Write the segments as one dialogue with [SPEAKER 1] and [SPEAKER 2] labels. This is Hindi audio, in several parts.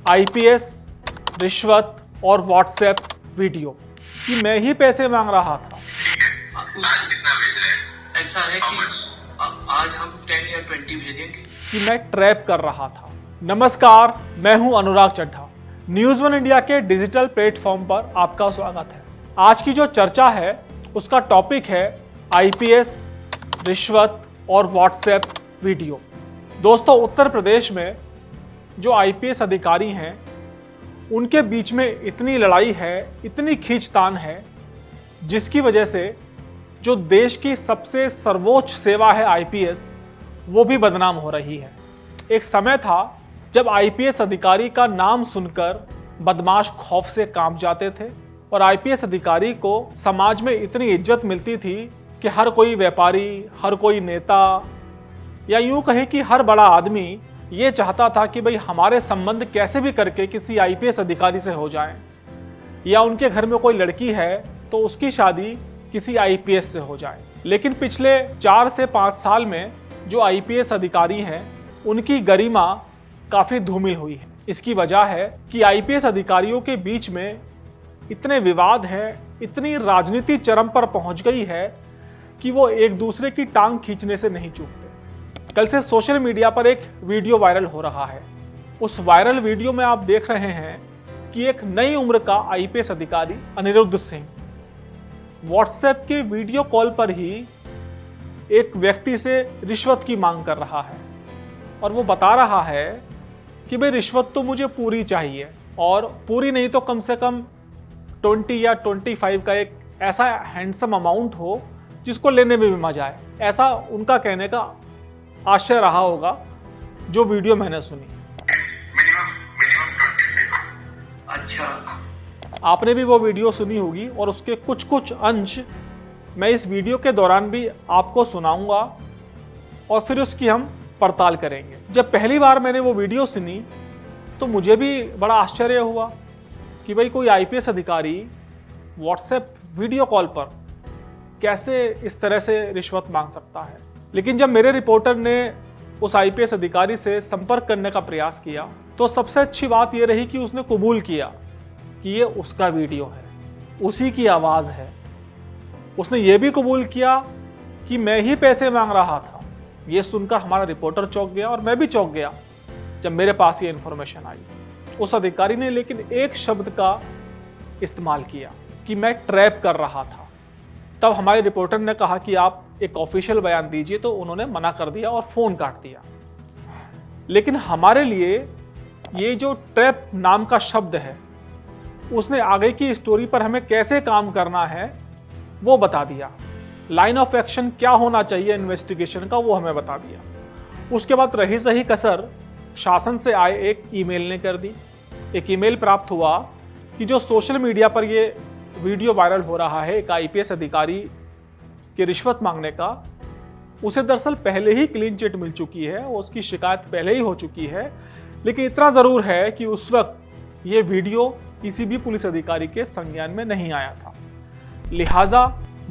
[SPEAKER 1] आईपीएस, रिश्वत और व्हाट्सएप वीडियो कि मैं ही पैसे मांग रहा था।
[SPEAKER 2] ऐसा है कि आज हम 10 या 20 भेजेंगे
[SPEAKER 1] कि मैं ट्रैप कर रहा था। नमस्कार, मैं हूं अनुराग चड्ढा। न्यूज़ वन इंडिया के डिजिटल प्लेटफॉर्म पर आपका स्वागत है। आज की जो चर्चा है उसका टॉपिक है आईपीएस, रिश्वत और व्हाट्सएप वीडियो। दोस्तों, उत्तर प्रदेश में जो आईपीएस अधिकारी हैं उनके बीच में इतनी लड़ाई है, इतनी खींचतान है, जिसकी वजह से जो देश की सबसे सर्वोच्च सेवा है आईपीएस, वो भी बदनाम हो रही है। एक समय था जब आईपीएस अधिकारी का नाम सुनकर बदमाश खौफ से कांप जाते थे और आईपीएस अधिकारी को समाज में इतनी इज्जत मिलती थी कि हर कोई व्यापारी, हर कोई नेता या यूं कहें कि हर बड़ा आदमी ये चाहता था कि भाई हमारे संबंध कैसे भी करके किसी आईपीएस अधिकारी से हो जाएं, या उनके घर में कोई लड़की है तो उसकी शादी किसी आईपीएस से हो जाए। लेकिन पिछले 4 से 5 साल में जो आईपीएस अधिकारी हैं उनकी गरिमा काफ़ी धूमिल हुई है। इसकी वजह है कि आईपीएस अधिकारियों के बीच में इतने विवाद हैं, इतनी राजनीति चरम पर पहुंच गई है कि वो एक दूसरे की टांग खींचने से नहीं चूकते। कल से सोशल मीडिया पर एक वीडियो वायरल हो रहा है। उस वायरल वीडियो में आप देख रहे हैं कि एक नई उम्र का आईपीएस अधिकारी अनिरुद्ध सिंह व्हाट्सएप के वीडियो कॉल पर ही एक व्यक्ति से रिश्वत की मांग कर रहा है और वो बता रहा है कि भाई रिश्वत तो मुझे पूरी चाहिए, और पूरी नहीं तो कम से कम 20 या 25 का एक ऐसा हैंडसम अमाउंट हो जिसको लेने में भी मजा आए। ऐसा उनका कहने का आशय रहा होगा जो वीडियो मैंने सुनी।
[SPEAKER 2] अच्छा,
[SPEAKER 1] आपने भी वो वीडियो सुनी होगी और उसके कुछ अंश मैं इस वीडियो के दौरान भी आपको सुनाऊंगा और फिर उसकी हम पड़ताल करेंगे। जब पहली बार मैंने वो वीडियो सुनी तो मुझे भी बड़ा आश्चर्य हुआ कि भाई कोई आईपीएस अधिकारी व्हाट्सएप वीडियो कॉल पर कैसे इस तरह से रिश्वत मांग सकता है। लेकिन जब मेरे रिपोर्टर ने उस आईपीएस अधिकारी से संपर्क करने का प्रयास किया तो सबसे अच्छी बात यह रही कि उसने कबूल किया कि ये उसका वीडियो है, उसी की आवाज़ है। उसने ये भी कबूल किया कि मैं ही पैसे मांग रहा था। ये सुनकर हमारा रिपोर्टर चौंक गया और मैं भी चौंक गया जब मेरे पास ये इन्फॉर्मेशन आई। उस अधिकारी ने लेकिन एक शब्द का इस्तेमाल किया कि मैं ट्रैप कर रहा था। तब हमारे रिपोर्टर ने कहा कि आप एक ऑफिशियल बयान दीजिए, तो उन्होंने मना कर दिया और फ़ोन काट दिया। लेकिन हमारे लिए ये जो ट्रैप नाम का शब्द है उसने आगे की स्टोरी पर हमें कैसे काम करना है वो बता दिया। लाइन ऑफ एक्शन क्या होना चाहिए इन्वेस्टिगेशन का वो हमें बता दिया। उसके बाद रही सही कसर शासन से आए एक ईमेल ने कर दी। एक ईमेल प्राप्त हुआ कि जो सोशल मीडिया पर ये वीडियो वायरल हो रहा है एक आईपीएस अधिकारी के रिश्वत मांगने का, उसे दरअसल पहले ही क्लीन चिट मिल चुकी है, उसकी शिकायत पहले ही हो चुकी है। लेकिन इतना ज़रूर है कि उस वक्त ये वीडियो किसी भी पुलिस अधिकारी के संज्ञान में नहीं आया था। लिहाजा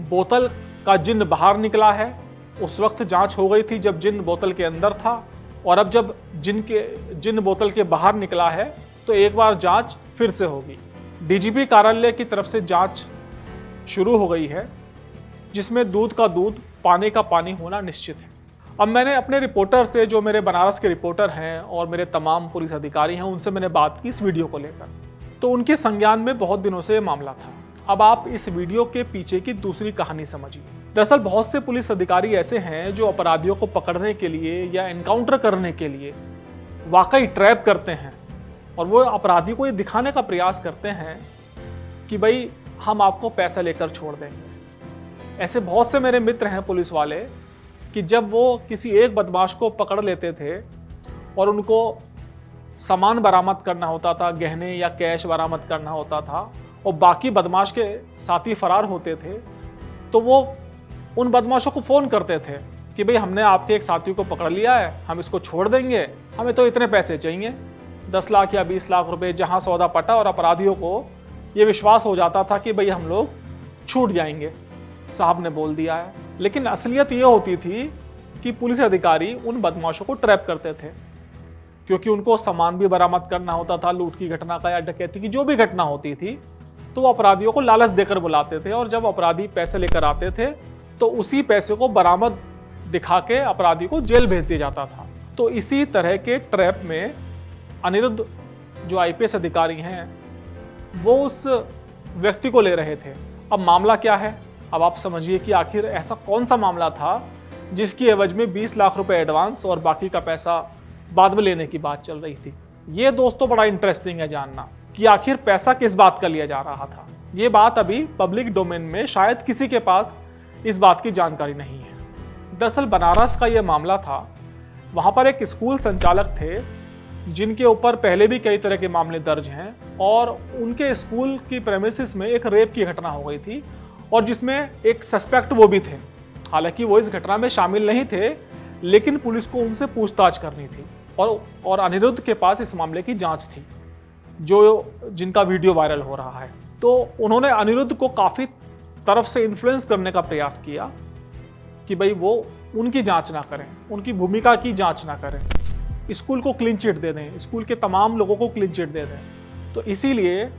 [SPEAKER 1] बोतल का जिन्न बाहर निकला है। उस वक्त जांच हो गई थी जब जिन्न बोतल के अंदर था, और अब जब जिन्न बोतल के बाहर निकला है तो एक बार जांच फिर से होगी। डीजीपी कार्यालय की तरफ से जांच शुरू हो गई है, जिसमें दूध का दूध, पानी का पानी होना निश्चित है। अब मैंने अपने रिपोर्टर से, जो मेरे बनारस के रिपोर्टर हैं और मेरे तमाम पुलिस अधिकारी हैं, उनसे मैंने बात की इस वीडियो को लेकर। तो उनके संज्ञान में बहुत दिनों से मामला था। अब आप इस वीडियो के पीछे की दूसरी कहानी समझिए। दरअसल बहुत से पुलिस अधिकारी ऐसे हैं जो अपराधियों को पकड़ने के लिए या एनकाउंटर करने के लिए वाकई ट्रैप करते हैं, और वो अपराधी को ये दिखाने का प्रयास करते हैं कि भाई हम आपको पैसा लेकर छोड़ देंगे। ऐसे बहुत से मेरे मित्र हैं पुलिस वाले कि जब वो किसी एक बदमाश को पकड़ लेते थे और उनको सामान बरामद करना होता था, गहने या कैश बरामद करना होता था, और बाकी बदमाश के साथी फरार होते थे, तो वो उन बदमाशों को फ़ोन करते थे कि भाई हमने आपके एक साथी को पकड़ लिया है, हम इसको छोड़ देंगे, हमें तो इतने पैसे चाहिए, 10 लाख या 20 लाख रुपए। जहां सौदा पटा और अपराधियों को ये विश्वास हो जाता था कि भाई हम लोग छूट जाएंगे, साहब ने बोल दिया है। लेकिन असलियत ये होती थी कि पुलिस अधिकारी उन बदमाशों को ट्रैप करते थे। क्योंकि उनको सामान भी बरामद करना होता था लूट की घटना का या डकैती की जो भी घटना होती थी, तो वो अपराधियों को लालच देकर बुलाते थे और जब अपराधी पैसे लेकर आते थे तो उसी पैसे को बरामद दिखा के अपराधी को जेल भेज दिया जाता था। तो इसी तरह के ट्रैप में अनिरुद्ध जो आईपीएस अधिकारी हैं वो उस व्यक्ति को ले रहे थे। अब मामला क्या है, अब आप समझिए कि आखिर ऐसा कौन सा मामला था जिसकी एवज में 20 लाख रुपए एडवांस और बाकी का पैसा बाद में लेने की बात चल रही थी। ये दोस्तों बड़ा इंटरेस्टिंग है जानना कि आखिर पैसा किस बात का लिया जा रहा था। ये बात अभी पब्लिक डोमेन में शायद किसी के पास इस बात की जानकारी नहीं है। दरअसल बनारस का ये मामला था। वहाँ पर एक स्कूल संचालक थे जिनके ऊपर पहले भी कई तरह के मामले दर्ज हैं और उनके स्कूल की प्रेमिसेस में एक रेप की घटना हो गई थी और जिसमें एक सस्पेक्ट वो भी थे। हालांकि वो इस घटना में शामिल नहीं थे, लेकिन पुलिस को उनसे पूछताछ करनी थी और अनिरुद्ध के पास इस मामले की जांच थी जिनका वीडियो वायरल हो रहा है। तो उन्होंने अनिरुद्ध को काफ़ी तरफ से इन्फ्लुएंस करने का प्रयास किया कि भाई वो उनकी जांच ना करें, उनकी भूमिका की जांच ना करें, स्कूल को क्लीन चिट दे दें, स्कूल के तमाम लोगों को क्लीन चिट दे दें। तो इसीलिए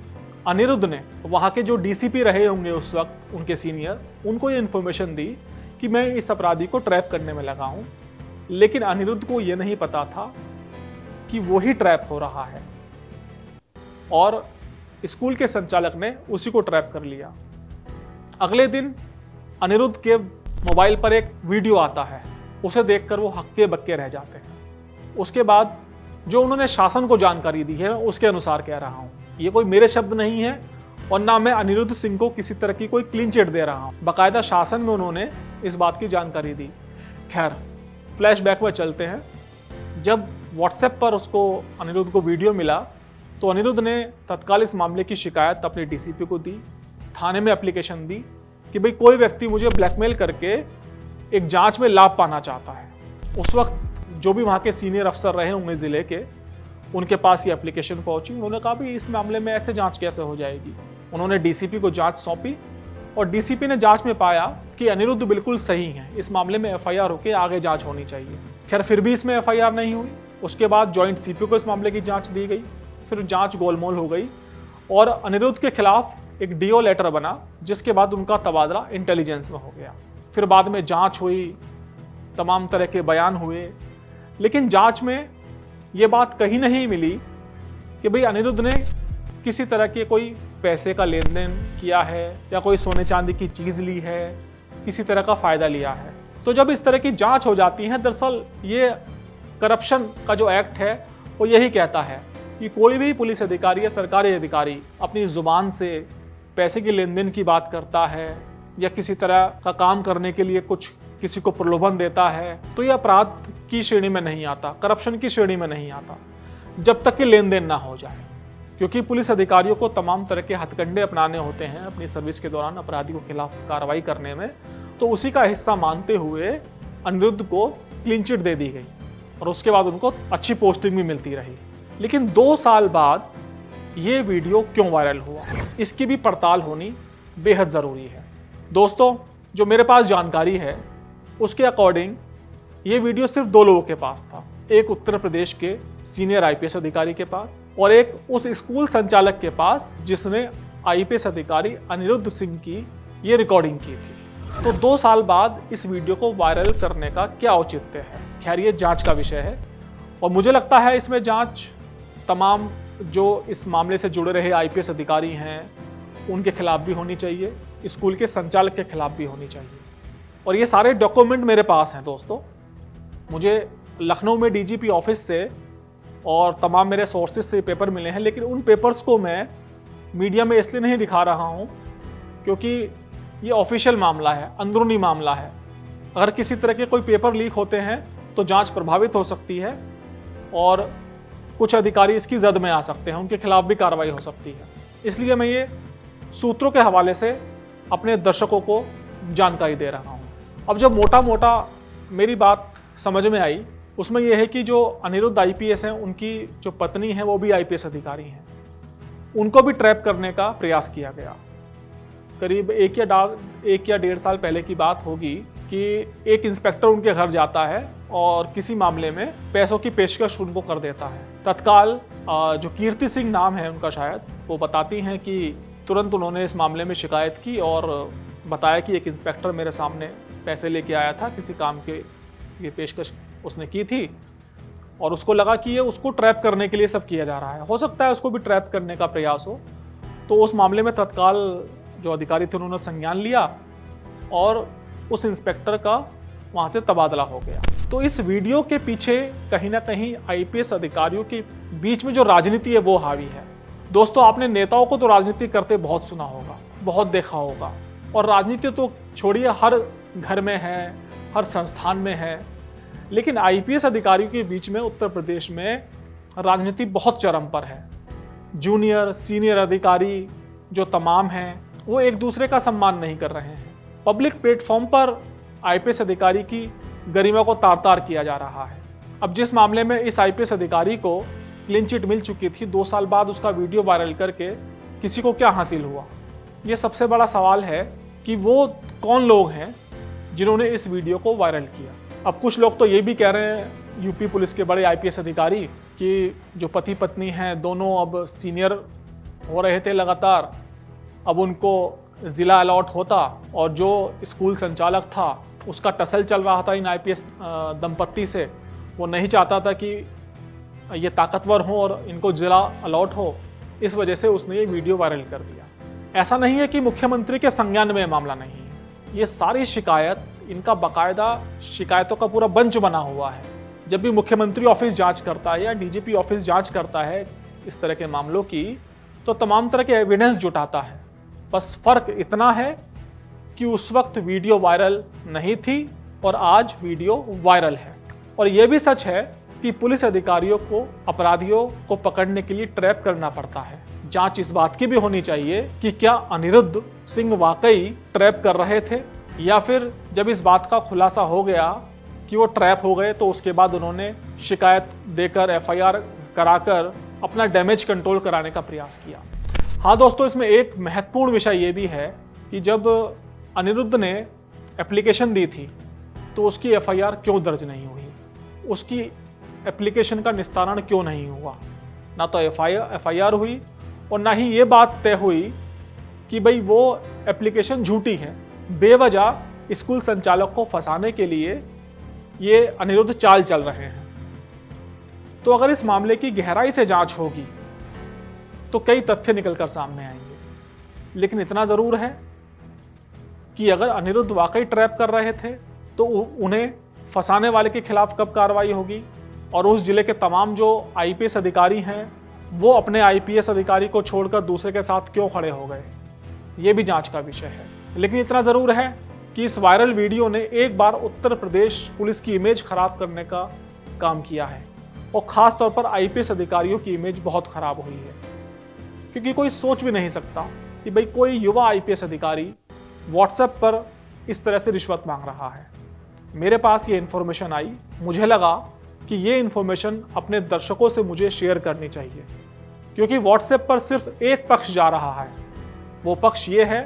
[SPEAKER 1] अनिरुद्ध ने वहाँ के जो डीसीपी रहे होंगे उस वक्त, उनके सीनियर, उनको ये इन्फॉर्मेशन दी कि मैं इस अपराधी को ट्रैप करने में लगा हूँ। लेकिन अनिरुद्ध को ये नहीं पता था कि वो ही ट्रैप हो रहा है और स्कूल के संचालक ने उसी को ट्रैप कर लिया। अगले दिन अनिरुद्ध के मोबाइल पर एक वीडियो आता है, उसे देखकर वो हक्के बक्के रह जाते हैं। उसके बाद जो उन्होंने शासन को जानकारी दी है उसके अनुसार कह रहा हूँ, ये कोई मेरे शब्द नहीं है और ना मैं अनिरुद्ध सिंह को किसी तरह की कोई क्लीन चिट दे रहा हूँ। बाकायदा शासन में उन्होंने इस बात की जानकारी दी। खैर, फ्लैशबैक में चलते हैं। जब व्हाट्सएप पर उसको अनिरुद्ध को वीडियो मिला तो अनिरुद्ध ने तत्काल इस मामले की शिकायत अपने डीसीपी को दी, थाने में एप्लीकेशन दी कि भाई कोई व्यक्ति मुझे ब्लैकमेल करके एक जांच में लाभ पाना चाहता है। उस वक्त जो भी वहाँ के सीनियर अफसर रहे होंगे ज़िले के, उनके पास ये एप्लीकेशन पहुंची। उन्होंने कहा भी इस मामले में ऐसे जांच कैसे हो जाएगी। उन्होंने डीसीपी को जांच सौंपी और डीसीपी ने जांच में पाया कि अनिरुद्ध बिल्कुल सही है, इस मामले में एफआईआर होकर आगे जांच होनी चाहिए। खैर, फिर भी इसमें एफआईआर नहीं हुई। उसके बाद जॉइंट सीपी को इस मामले की जांच दी गई, फिर जांच गोलमोल हो गई और अनिरुद्ध के खिलाफ एक डीओ लेटर बना, जिसके बाद उनका तबादला इंटेलिजेंस में हो गया। फिर बाद में जांच हुई, तमाम तरह के बयान हुए, लेकिन जांच में ये बात कहीं नहीं मिली कि भाई अनिरुद्ध ने किसी तरह के कोई पैसे का लेन देन किया है या कोई सोने चांदी की चीज़ ली है, किसी तरह का फ़ायदा लिया है। तो जब इस तरह की जांच हो जाती है, दरअसल ये करप्शन का जो एक्ट है वो यही कहता है कि कोई भी पुलिस अधिकारी या सरकारी अधिकारी अपनी ज़ुबान से पैसे के लेन देन की बात करता है या किसी तरह का काम करने के लिए कुछ किसी को प्रलोभन देता है, तो ये अपराध की श्रेणी में नहीं आता, करप्शन की श्रेणी में नहीं आता, जब तक कि लेन देन ना हो जाए। क्योंकि पुलिस अधिकारियों को तमाम तरह के हथकंडे अपनाने होते हैं अपनी सर्विस के दौरान अपराधी के खिलाफ कार्रवाई करने में। तो उसी का हिस्सा मानते हुए अनिरुद्ध को क्लीन चिट दे दी गई और उसके बाद उनको अच्छी पोस्टिंग भी मिलती रही। लेकिन 2 साल बाद ये वीडियो क्यों वायरल हुआ, इसकी भी पड़ताल होनी बेहद ज़रूरी है। दोस्तों, जो मेरे पास जानकारी है उसके अकॉर्डिंग ये वीडियो सिर्फ 2 लोगों के पास था। एक उत्तर प्रदेश के सीनियर आईपीएस अधिकारी के पास और एक उस स्कूल संचालक के पास जिसने आईपीएस अधिकारी अनिरुद्ध सिंह की ये रिकॉर्डिंग की थी। तो 2 साल बाद इस वीडियो को वायरल करने का क्या औचित्य है? खैर, ये जांच का विषय है और मुझे लगता है इसमें जांच तमाम जो इस मामले से जुड़े रहे आईपीएस अधिकारी हैं उनके खिलाफ भी होनी चाहिए, स्कूल के संचालक के खिलाफ भी होनी चाहिए। और ये सारे डॉक्यूमेंट मेरे पास हैं दोस्तों। मुझे लखनऊ में डीजीपी ऑफिस से और तमाम मेरे सोर्सेज से पेपर मिले हैं, लेकिन उन पेपर्स को मैं मीडिया में इसलिए नहीं दिखा रहा हूँ क्योंकि ये ऑफिशियल मामला है, अंदरूनी मामला है। अगर किसी तरह के कोई पेपर लीक होते हैं तो जांच प्रभावित हो सकती है और कुछ अधिकारी इसकी जद में आ सकते हैं, उनके खिलाफ भी कार्रवाई हो सकती है। इसलिए मैं ये सूत्रों के हवाले से अपने दर्शकों को जानकारी दे रहा हूँ। अब जब मोटा मोटा मेरी बात समझ में आई, उसमें यह है कि जो अनिरुद्ध आईपीएस हैं, उनकी जो पत्नी है वो भी आईपीएस अधिकारी हैं, उनको भी ट्रैप करने का प्रयास किया गया। करीब 1 या 1.5 साल पहले की बात होगी कि एक इंस्पेक्टर उनके घर जाता है और किसी मामले में पैसों की पेशकश उनको कर देता है। तत्काल जो कीर्ति सिंह नाम है उनका शायद, वो बताती हैं कि तुरंत उन्होंने इस मामले में शिकायत की और बताया कि एक इंस्पेक्टर मेरे सामने पैसे लेके आया था, किसी काम के ये पेशकश उसने की थी और उसको लगा कि ये उसको ट्रैप करने के लिए सब किया जा रहा है। हो सकता है उसको भी ट्रैप करने का प्रयास हो। तो उस मामले में तत्काल जो अधिकारी थे उन्होंने संज्ञान लिया और उस इंस्पेक्टर का वहाँ से तबादला हो गया। तो इस वीडियो के पीछे कहीं ना कहीं आईपीएस अधिकारियों के बीच में जो राजनीति है वो हावी है। दोस्तों, आपने नेताओं को तो राजनीति करते बहुत सुना होगा, बहुत देखा होगा, और राजनीति तो छोड़िए हर घर में है, हर संस्थान में है, लेकिन आईपीएस अधिकारियों के बीच में उत्तर प्रदेश में राजनीति बहुत चरम पर है। जूनियर सीनियर अधिकारी जो तमाम हैं वो एक दूसरे का सम्मान नहीं कर रहे हैं। पब्लिक प्लेटफॉर्म पर आईपीएस अधिकारी की गरिमा को तार तार किया जा रहा है। अब जिस मामले में इस आईपीएस अधिकारी को क्लीन चिट मिल चुकी थी, 2 साल बाद उसका वीडियो वायरल करके किसी को क्या हासिल हुआ? ये सबसे बड़ा सवाल है कि वो कौन लोग हैं जिन्होंने इस वीडियो को वायरल किया। अब कुछ लोग तो ये भी कह रहे हैं, यूपी पुलिस के बड़े आईपीएस अधिकारी, कि जो पति पत्नी हैं दोनों अब सीनियर हो रहे थे लगातार, अब उनको ज़िला अलॉट होता और जो स्कूल संचालक था उसका टसल चल रहा था इन आईपीएस दंपत्ति से, वो नहीं चाहता था कि ये ताकतवर हो और इनको ज़िला अलॉट हो, इस वजह से उसने ये वीडियो वायरल कर दिया। ऐसा नहीं है कि मुख्यमंत्री के संज्ञान में मामला नहीं है, ये सारी शिकायत, इनका बाकायदा शिकायतों का पूरा बंच बना हुआ है। जब भी मुख्यमंत्री ऑफिस जांच करता है या डीजीपी ऑफिस जांच करता है इस तरह के मामलों की, तो तमाम तरह के एविडेंस जुटाता है। बस फर्क इतना है कि उस वक्त वीडियो वायरल नहीं थी और आज वीडियो वायरल है। और यह भी सच है कि पुलिस अधिकारियों को अपराधियों को पकड़ने के लिए ट्रैप करना पड़ता है। जांच इस बात की भी होनी चाहिए कि क्या अनिरुद्ध सिंह वाकई ट्रैप कर रहे थे, या फिर जब इस बात का खुलासा हो गया कि वो ट्रैप हो गए तो उसके बाद उन्होंने शिकायत देकर एफआईआर कराकर अपना डैमेज कंट्रोल कराने का प्रयास किया। हाँ दोस्तों, इसमें एक महत्वपूर्ण विषय ये भी है कि जब अनिरुद्ध ने एप्लीकेशन दी थी तो उसकी एफआईआर क्यों दर्ज नहीं हुई, उसकी एप्लीकेशन का निस्तारण क्यों नहीं हुआ। ना तो एफआईआर हुई और ना ही ये बात तय हुई कि भाई वो एप्लीकेशन झूठी है। बेवजह स्कूल संचालक को फंसाने के लिए ये अनिरुद्ध चाल चल रहे हैं। तो अगर इस मामले की गहराई से जांच होगी तो कई तथ्य निकलकर सामने आएंगे, लेकिन इतना जरूर है कि अगर अनिरुद्ध वाकई ट्रैप कर रहे थे तो उन्हें फंसाने वाले के खिलाफ कब कार्रवाई होगी, और उस जिले के तमाम जो आईपीएस अधिकारी हैं वो अपने आईपीएस अधिकारी को छोड़कर दूसरे के साथ क्यों खड़े हो गए, ये भी जांच का विषय है। लेकिन इतना ज़रूर है कि इस वायरल वीडियो ने एक बार उत्तर प्रदेश पुलिस की इमेज खराब करने का काम किया है, और ख़ास तौर पर आईपीएस अधिकारियों की इमेज बहुत ख़राब हुई है, क्योंकि कोई सोच भी नहीं सकता कि भाई कोई युवा आईपीएस अधिकारी व्हाट्सएप पर इस तरह से रिश्वत मांग रहा है। मेरे पास ये इन्फॉर्मेशन आई, मुझे लगा कि ये इन्फॉर्मेशन अपने दर्शकों से मुझे शेयर करनी चाहिए, क्योंकि व्हाट्सएप पर सिर्फ एक पक्ष जा रहा है। वो पक्ष ये है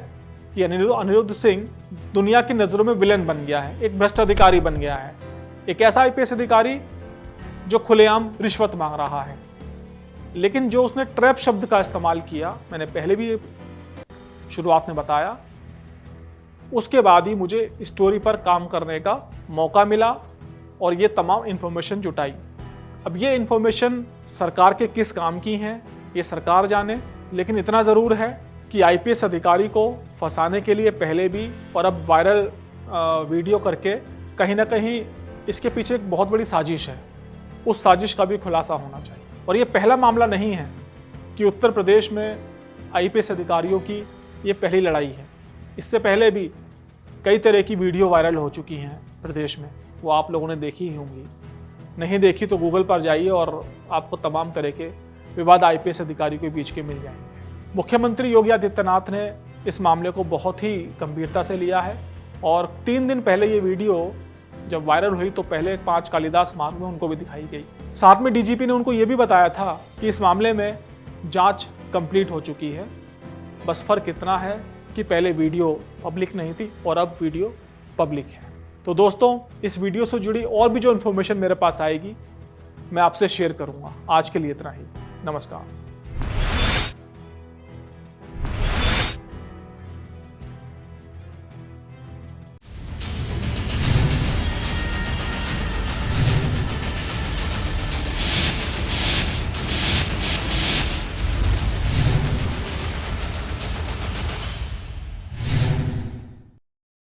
[SPEAKER 1] कि अनिरुद्ध सिंह दुनिया की नज़रों में विलेन बन गया है, एक भ्रष्ट अधिकारी बन गया है, एक ऐसा आईपीएस अधिकारी जो खुलेआम रिश्वत मांग रहा है। लेकिन जो उसने ट्रैप शब्द का इस्तेमाल किया, मैंने पहले भी शुरुआत में बताया, उसके बाद ही मुझे स्टोरी पर काम करने का मौका मिला और ये तमाम इन्फॉर्मेशन जुटाई। अब ये इन्फॉर्मेशन सरकार के किस काम की हैं ये सरकार जाने, लेकिन इतना ज़रूर है कि आईपीएस अधिकारी को फंसाने के लिए पहले भी और अब वायरल वीडियो करके कहीं ना कहीं इसके पीछे एक बहुत बड़ी साजिश है। उस साजिश का भी खुलासा होना चाहिए। और ये पहला मामला नहीं है कि उत्तर प्रदेश में आईपीएस अधिकारियों की ये पहली लड़ाई है। इससे पहले भी कई तरह की वीडियो वायरल हो चुकी हैं प्रदेश में, वो आप लोगों ने देखी ही होंगी। नहीं देखी तो गूगल पर जाइए और आपको तमाम तरह के विवाद आईपीएस अधिकारियों के बीच के मिल जाएंगे। मुख्यमंत्री योगी आदित्यनाथ ने इस मामले को बहुत ही गंभीरता से लिया है, और 3 दिन पहले ये वीडियो जब वायरल हुई तो पहले 5 कालिदास मार्ग में उनको भी दिखाई गई। साथ में डीजीपी ने उनको ये भी बताया था कि इस मामले में जांच कंप्लीट हो चुकी है, बस फर्क इतना है कि पहले वीडियो पब्लिक नहीं थी और अब वीडियो पब्लिक है। तो दोस्तों, इस वीडियो से जुड़ी और भी जो इन्फॉर्मेशन मेरे पास आएगी मैं आपसे शेयर करूंगा। आज के लिए इतना ही। नमस्कार।